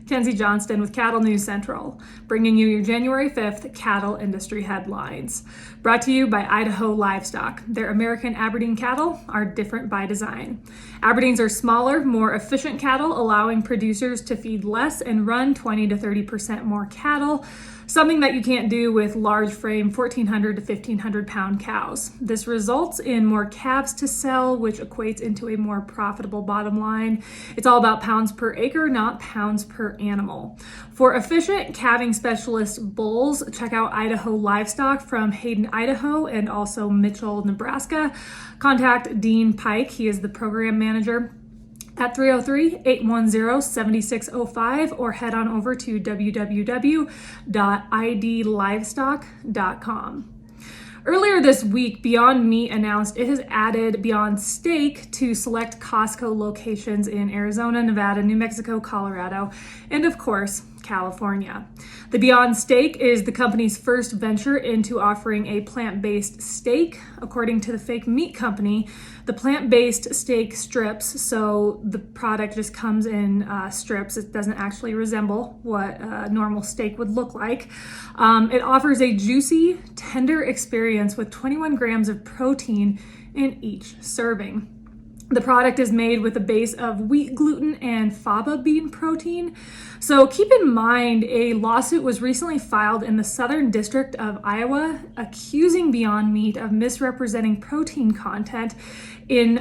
Kenzie Johnston with Cattle News Central, bringing you your January 5th cattle industry headlines. Brought to you by Idaho Livestock. Their American Aberdeen cattle are different by design. Aberdeens are smaller, more efficient cattle, allowing producers to feed less and run 20 to 30% more cattle, something that you can't do with large frame 1,400 to 1,500 pound cows. This results in more calves to sell, which equates into a more profitable bottom line. It's all about pounds per acre, not pounds per animal. For efficient calving specialist bulls, check out Idaho Livestock from Hayden, Idaho, and also Mitchell, Nebraska. Contact Dean Pike. He is the program manager at 303-810-7605, or head on over to www.idlivestock.com. Earlier this week, Beyond Meat announced it has added Beyond Steak to select Costco locations in Arizona, Nevada, New Mexico, Colorado, and of course, California. The Beyond Steak is the company's first venture into offering a plant-based steak. According to the fake meat company, the plant-based steak strips, so the product just comes in strips. It doesn't actually resemble what a normal steak would look like. It offers a juicy, tender experience with 21 grams of protein in each serving. The product is made with a base of wheat gluten and faba bean protein. So keep in mind, a lawsuit was recently filed in the Southern District of Iowa accusing Beyond Meat of misrepresenting protein content in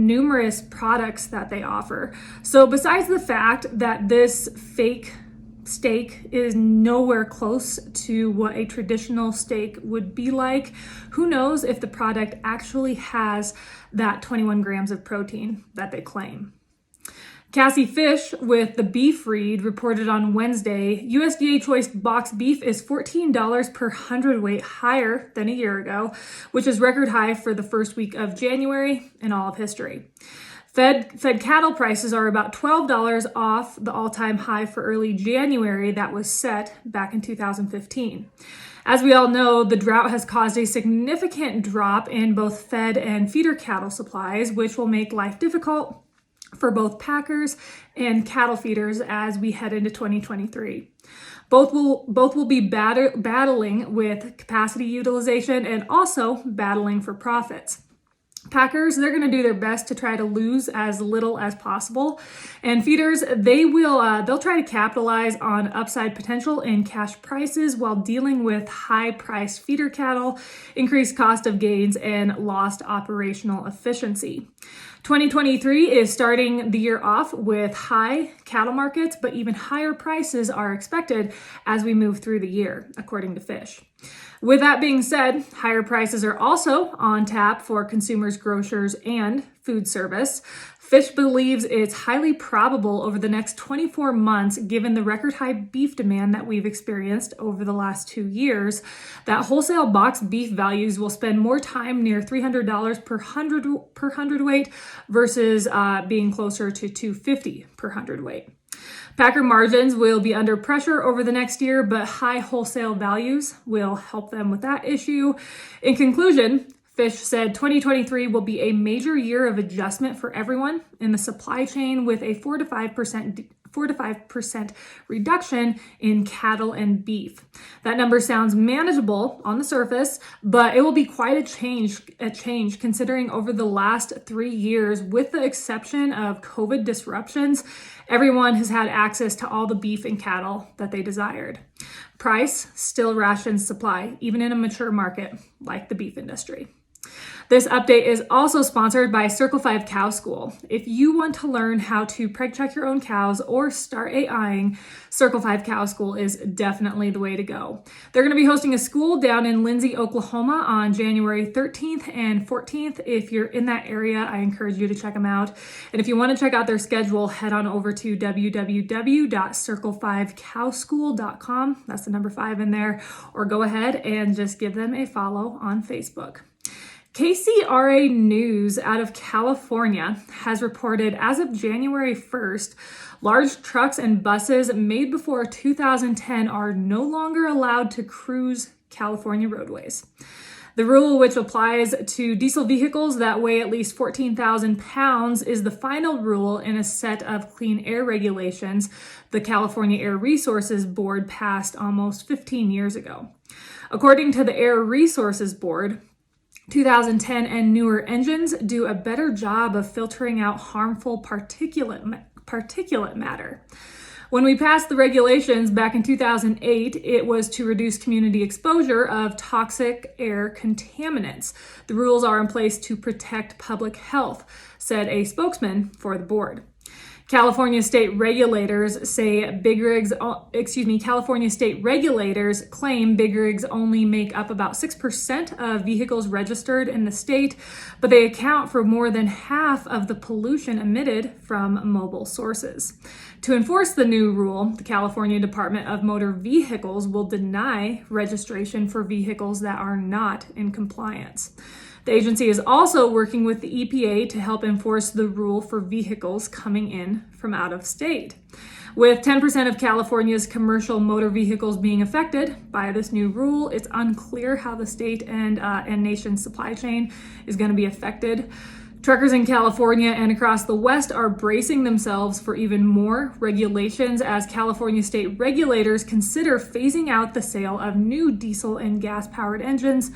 numerous products that they offer. So besides the fact that this fake steak is nowhere close to what a traditional steak would be like, who knows if the product actually has that 21 grams of protein that they claim. Cassie Fish with the beef read reported on Wednesday, USDA choice box beef is $14 per hundredweight higher than a year ago, which is record high for the first week of January in all of history. Fed cattle prices are about $12 off the all-time high for early January that was set back in 2015. As we all know, the drought has caused a significant drop in both fed and feeder cattle supplies, which will make life difficult for both packers and cattle feeders as we head into 2023. Both will be battling with capacity utilization and also battling for profits. Packers, they're going to do their best to try to lose as little as possible. And feeders, they'll try to capitalize on upside potential in cash prices while dealing with high-priced feeder cattle, increased cost of gains, and lost operational efficiency. 2023 is starting the year off with high cattle markets, but even higher prices are expected as we move through the year, according to Fish. With that being said, higher prices are also on tap for consumers, grocers, and food service. Fish believes it's highly probable over the next 24 months, given the record high beef demand that we've experienced over the last 2 years, that wholesale box beef values will spend more time near $300 per hundredweight versus being closer to $250 per hundredweight. Packer margins will be under pressure over the next year, but high wholesale values will help them with that issue. In conclusion, Fish said 2023 will be a major year of adjustment for everyone in the supply chain, with a 4 to 5% reduction in cattle and beef. That number sounds manageable on the surface, but it will be quite a change considering over the last 3 years, with the exception of COVID disruptions, everyone has had access to all the beef and cattle that they desired. Price still rations supply, even in a mature market like the beef industry. This update is also sponsored by Circle 5 Cow School. If you want to learn how to preg check your own cows or start AIing, Circle 5 Cow School is definitely the way to go. They're going to be hosting a school down in Lindsay, Oklahoma on January 13th and 14th. If you're in that area, I encourage you to check them out. And if you want to check out their schedule, head on over to www.circle5cowschool.com. That's the number 5 in there, or go ahead and just give them a follow on Facebook. KCRA News out of California has reported as of January 1st, large trucks and buses made before 2010 are no longer allowed to cruise California roadways. The rule, which applies to diesel vehicles that weigh at least 14,000 pounds, is the final rule in a set of clean air regulations the California Air Resources Board passed almost 15 years ago. According to the Air Resources Board, 2010 and newer engines do a better job of filtering out harmful particulate matter. When we passed the regulations back in 2008, it was to reduce community exposure of toxic air contaminants. The rules are in place to protect public health, said a spokesman for the board. California state regulators claim big rigs only make up about 6% of vehicles registered in the state, but they account for more than half of the pollution emitted from mobile sources. To enforce the new rule, the California Department of Motor Vehicles will deny registration for vehicles that are not in compliance. The agency is also working with the EPA to help enforce the rule for vehicles coming in from out of state. With 10% of California's commercial motor vehicles being affected by this new rule, it's unclear how the state and nation's supply chain is going to be affected. Truckers in California and across the West are bracing themselves for even more regulations as California state regulators consider phasing out the sale of new diesel and gas-powered engines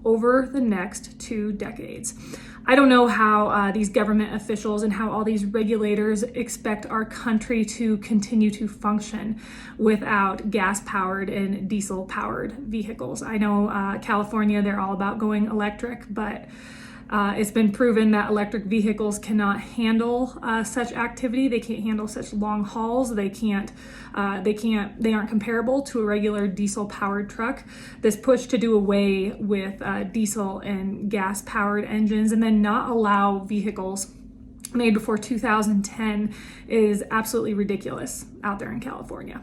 over the next 2 decades. I don't know how these government officials and how all these regulators expect our country to continue to function without gas-powered and diesel-powered vehicles. I know California, they're all about going electric, but it's been proven that electric vehicles cannot handle such activity. They can't handle such long hauls. They aren't comparable to a regular diesel-powered truck. This push to do away with diesel and gas-powered engines and then not allow vehicles made before 2010 is absolutely ridiculous out there in California.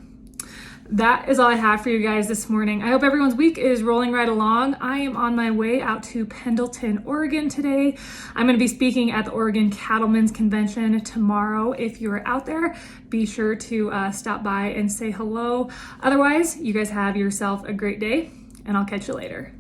That is all I have for you guys this morning. I hope everyone's week is rolling right along. I am on my way out to Pendleton, Oregon today. I'm going to be speaking at the Oregon Cattlemen's Convention tomorrow. If you're out there, be sure to stop by and say hello. Otherwise, you guys have yourself a great day, and I'll catch you later.